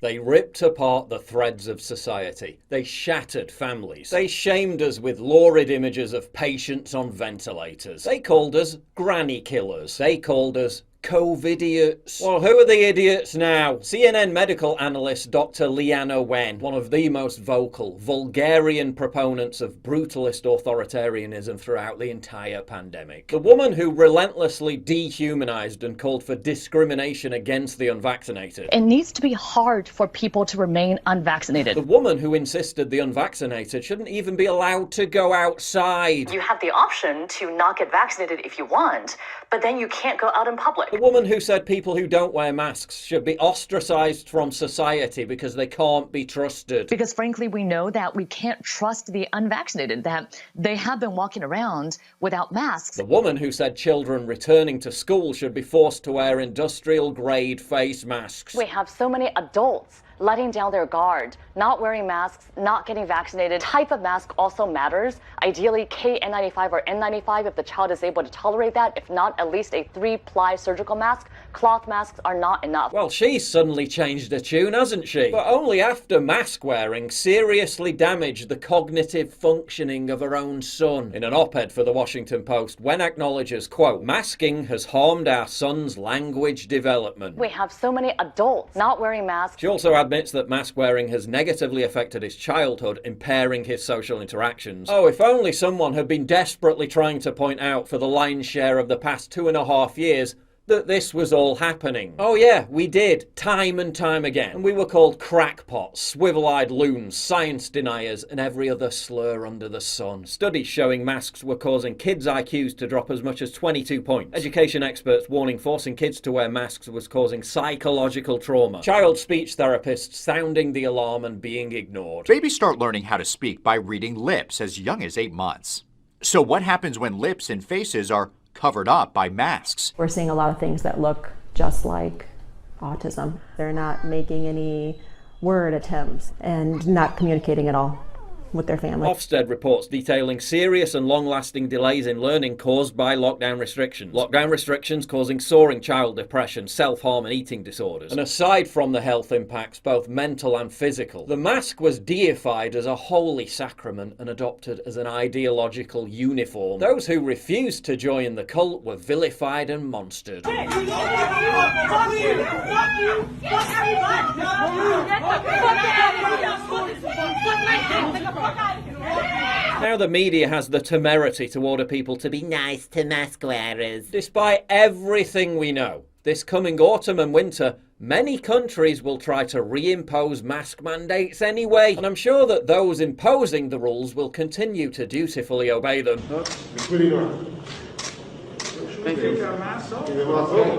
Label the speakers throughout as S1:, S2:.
S1: They ripped apart the threads of society. They shattered families. They shamed us with lurid images of patients on ventilators. They called us granny killers. They called us COVID-idiots. Well, who are the idiots now? CNN medical analyst Dr. Leanna Wen, one of the most vocal, vulgarian proponents of brutalist authoritarianism throughout the entire pandemic. The woman who relentlessly dehumanized and called for discrimination against the unvaccinated.
S2: It needs to be hard for people to remain unvaccinated.
S1: The woman who insisted the unvaccinated shouldn't even be allowed to go outside.
S2: You have the option to not get vaccinated if you want, but then you can't go out in public.
S1: The woman who said people who don't wear masks should be ostracized from society because they can't be trusted.
S2: Because frankly, we know that we can't trust the unvaccinated, that they have been walking around without masks.
S1: The woman who said children returning to school should be forced to wear industrial-grade face masks.
S2: We have so many adults letting down their guard, not wearing masks, not getting vaccinated. Type of mask also matters. Ideally, KN95 or N95 if the child is able to tolerate that. If not, at least a 3-ply surgical mask. Cloth masks are not enough.
S1: Well, she's suddenly changed her tune, hasn't she? But only after mask wearing seriously damaged the cognitive functioning of her own son. In an op-ed for the Washington Post, Wen acknowledges, quote, "Masking has harmed our son's language development."
S2: We have so many adults not wearing masks.
S1: She also admits that mask wearing has negatively affected his childhood, impairing his social interactions. Oh, if only someone had been desperately trying to point out for the lion's share of the past 2.5 years that this was all happening. Oh yeah, we did, time and time again. And we were called crackpots, swivel-eyed loons, science deniers, and every other slur under the sun. Studies showing masks were causing kids' IQs to drop as much as 22 points. Education experts warning forcing kids to wear masks was causing psychological trauma. Child speech therapists sounding the alarm and being ignored.
S3: Babies start learning how to speak by reading lips as young as 8 months. So what happens when lips and faces are covered up by masks?
S4: We're seeing a lot of things that look just like autism. They're not making any word attempts and not communicating at all with their family.
S1: Ofsted reports detailing serious and long-lasting delays in learning caused by lockdown restrictions. Lockdown restrictions causing soaring child depression, self-harm and eating disorders. And aside from the health impacts, both mental and physical, the mask was deified as a holy sacrament and adopted as an ideological uniform. Those who refused to join the cult were vilified and monstered. Now the media has the temerity to order people to be nice to mask wearers. Despite everything we know, this coming autumn and winter, many countries will try to reimpose mask mandates anyway. And I'm sure that those imposing the rules will continue to dutifully obey them.
S5: Thank you.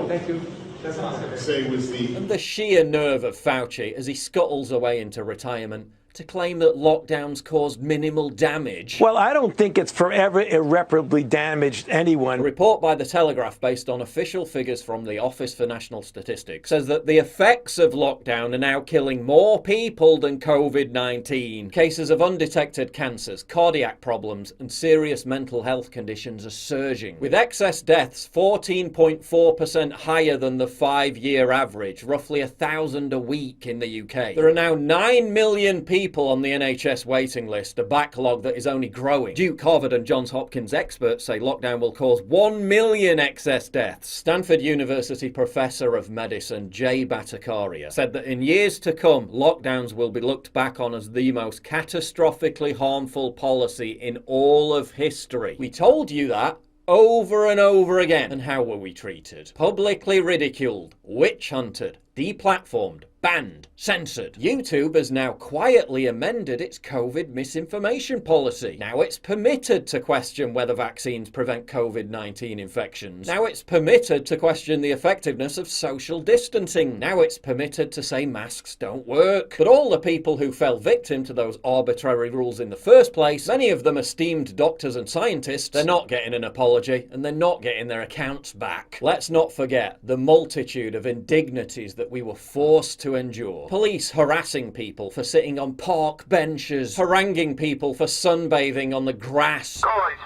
S5: Thank you.
S1: And the sheer nerve of Fauci as he scuttles away into retirement to claim that lockdowns caused minimal damage.
S6: Well, I don't think it's forever irreparably damaged anyone.
S1: A report by The Telegraph based on official figures from the Office for National Statistics says that the effects of lockdown are now killing more people than COVID-19. Cases of undetected cancers, cardiac problems and serious mental health conditions are surging, with excess deaths 14.4% higher than the 5-year average, roughly 1,000 a week in the UK. There are now 9 million people on the NHS waiting list, a backlog that is only growing. Duke, Harvard and Johns Hopkins experts say lockdown will cause 1 million excess deaths. Stanford University professor of medicine Jay Bhattacharya said that in years to come, lockdowns will be looked back on as the most catastrophically harmful policy in all of history. We told you that over and over again. And how were we treated? Publicly ridiculed, witch hunted, deplatformed, banned, censored. YouTube has now quietly amended its COVID misinformation policy. Now it's permitted to question whether vaccines prevent COVID-19 infections. Now it's permitted to question the effectiveness of social distancing. Now it's permitted to say masks don't work. But all the people who fell victim to those arbitrary rules in the first place, many of them esteemed doctors and scientists, they're not getting an apology and they're not getting their accounts back. Let's not forget the multitude of indignities that we were forced to endure. Police harassing people for sitting on park benches, haranguing people for sunbathing on the grass.
S7: Guys,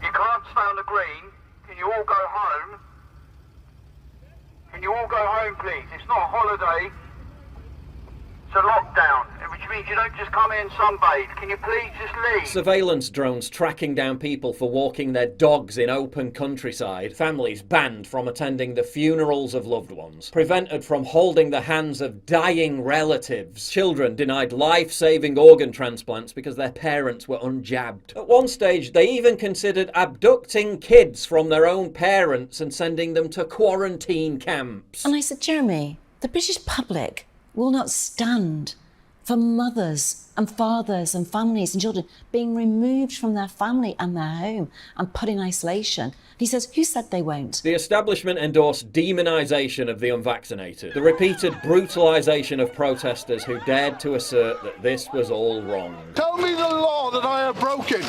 S7: you can't stay on the green. Can you all go home? Can you all go home, please? It's not a holiday. It's a lockdown, which means you don't just come in and sunbathe. Can you please just leave?
S1: Surveillance drones tracking down people for walking their dogs in open countryside. Families banned from attending the funerals of loved ones. Prevented from holding the hands of dying relatives. Children denied life-saving organ transplants because their parents were unjabbed. At one stage, they even considered abducting kids from their own parents and sending them to quarantine camps.
S8: And I said, Jeremy, the British public will not stand for mothers and fathers and families and children being removed from their family and their home and put in isolation. He says, who said they won't?
S1: The establishment endorsed demonisation of the unvaccinated, the repeated brutalisation of protesters who dared to assert that this was all wrong.
S9: Tell me the law that I have broken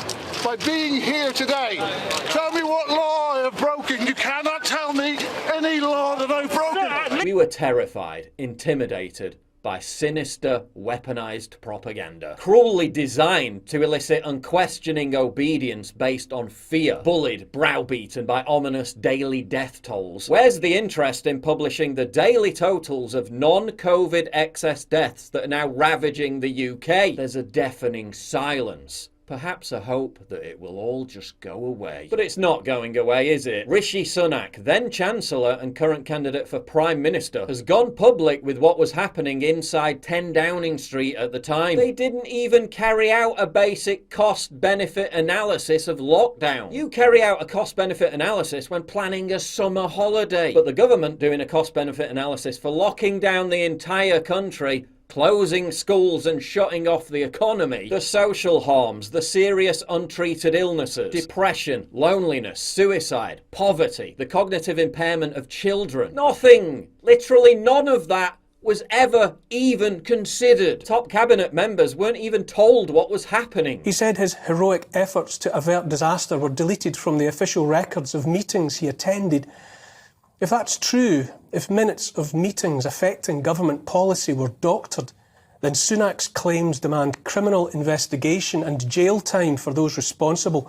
S9: by being here today. Tell me what law I have broken. You cannot tell me any law that I've broken.
S1: We were terrified, intimidated by sinister, weaponised propaganda, cruelly designed to elicit unquestioning obedience based on fear, bullied, browbeaten by ominous daily death tolls. Where's the interest in publishing the daily totals of non-COVID excess deaths that are now ravaging the UK? There's a deafening silence. Perhaps a hope that it will all just go away. But it's not going away, is it? Rishi Sunak, then Chancellor and current candidate for Prime Minister, has gone public with what was happening inside 10 Downing Street at the time. They didn't even carry out a basic cost-benefit analysis of lockdown. You carry out a cost-benefit analysis when planning a summer holiday. But the government doing a cost-benefit analysis for locking down the entire country, closing schools and shutting off the economy, the social harms, the serious untreated illnesses, depression, loneliness, suicide, poverty, the cognitive impairment of children. Nothing, literally none of that was ever even considered. Top cabinet members weren't even told what was happening.
S10: He said his heroic efforts to avert disaster were deleted from the official records of meetings he attended. If that's true, if minutes of meetings affecting government policy were doctored, then Sunak's claims demand criminal investigation and jail time for those responsible,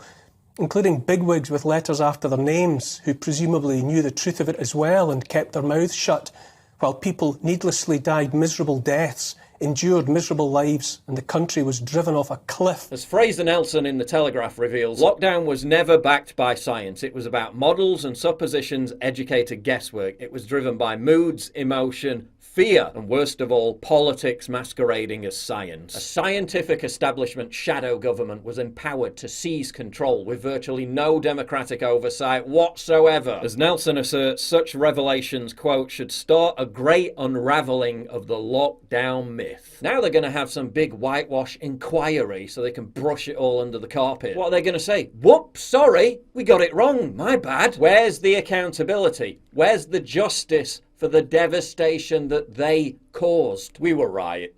S10: including bigwigs with letters after their names, who presumably knew the truth of it as well and kept their mouths shut, while people needlessly died miserable deaths, endured miserable lives, and the country was driven off a cliff.
S1: As Fraser Nelson in The Telegraph reveals, lockdown was never backed by science. It was about models and suppositions, educated guesswork. It was driven by moods, emotion, fear, and worst of all, politics masquerading as science. A scientific establishment shadow government was empowered to seize control with virtually no democratic oversight whatsoever. As Nelson asserts, such revelations, quote, should start a great unravelling of the lockdown myth. Now they're going to have some big whitewash inquiry so they can brush it all under the carpet. What are they going to say? Whoops, sorry, we got it wrong, my bad. Where's the accountability? Where's the justice for the devastation that they caused? We were right.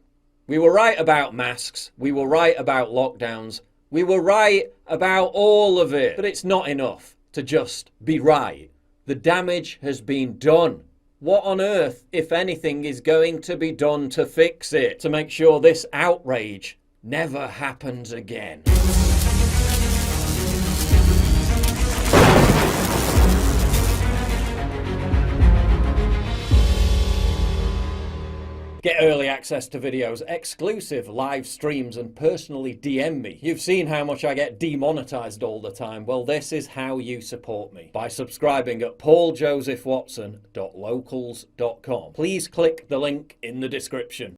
S1: We were right about masks. We were right about lockdowns. We were right about all of it. But it's not enough to just be right. The damage has been done. What on earth, if anything, is going to be done to fix it? To make sure this outrage never happens again? Get early access to videos, exclusive live streams, and personally DM me. You've seen how much I get demonetized all the time. Well, this is how you support me. By subscribing at pauljosephwatson.locals.com. Please click the link in the description.